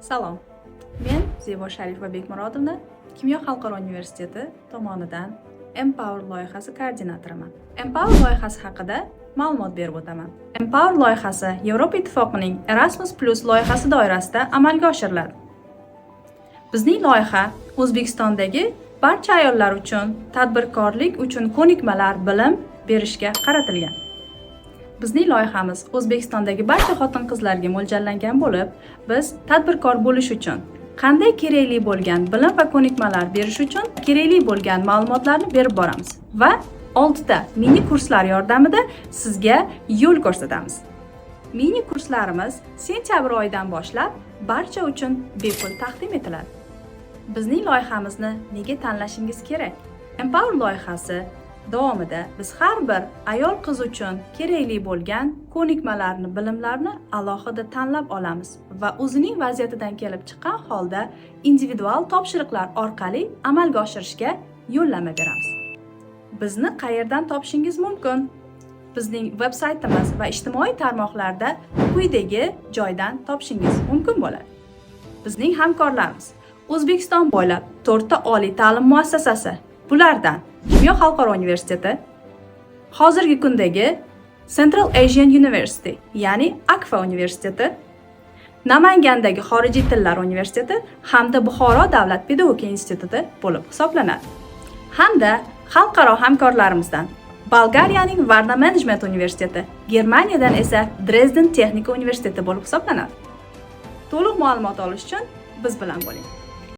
Salom. Men Zebo Sharifa Bekmurodovna Kimyo xalqaro universiteti tomonidan Empower loyihasi koordinatoriman. Empower loyihasi haqida ma'lumot berib o'taman. Empower loyihasi Yevropa Ittifoqining Erasmus+ loyihasi doirasida amalga oshiriladi. Bizning loyiha O'zbekistondagi barcha ayollar uchun tadbirkorlik uchun ko'nikmalar bilim berishga qaratilgan. Bizning loyihamiz O'zbekistondagi barcha xotin-qizlarga mo'ljallangan bo'lib, biz tadbirkor bo'lish uchun qanday kerakli bo'lgan bilim va ko'nikmalar berish uchun kerakli bo'lgan ma'lumotlarni berib boramiz va 6 ta mini kurslar yordamida sizga yo'l ko'rsatamiz. Mini kurslarimiz sentyabr oyidan boshlab barcha uchun bepul taqdim etiladi. Bizning loyihamizni nega tanlashingiz kerak? Empower loyihasi davomida biz har bir ayol qiz uchun kerakli bo'lgan ko'nikmalarni, bilimlarni alohida tanlab olamiz va o'zining vaziyatidan kelib chiqqan holda individual topshiriqlar orqali amalga oshirishga yo'llanma beramiz. Bizni qayerdan topishingiz mumkin? Bizning veb-saytimiz va ijtimoiy tarmoqlarda quyidagi joydan topishingiz mumkin bo'ladi. Bizning hamkorlarimiz O'zbekiston bo'ylab 4 ta oliy ta'lim muassasasi, bulardan Kimyo xalqaro universiteti, hozirgi kundagi Central Asian University, ya'ni AKFA universiteti, Namangandagi xorijiy tillar universiteti hamda Buxoro davlat pedagogika instituti bo'lib hisoblanadi. Hamda xalqaro hamkorlarimizdan Bolgariyaning Varna Management universiteti, Germaniyadan esa Dresden texnika universiteti bo'lib hisoblanadi. To'liq ma'lumot olish uchun biz bilan bo'ling.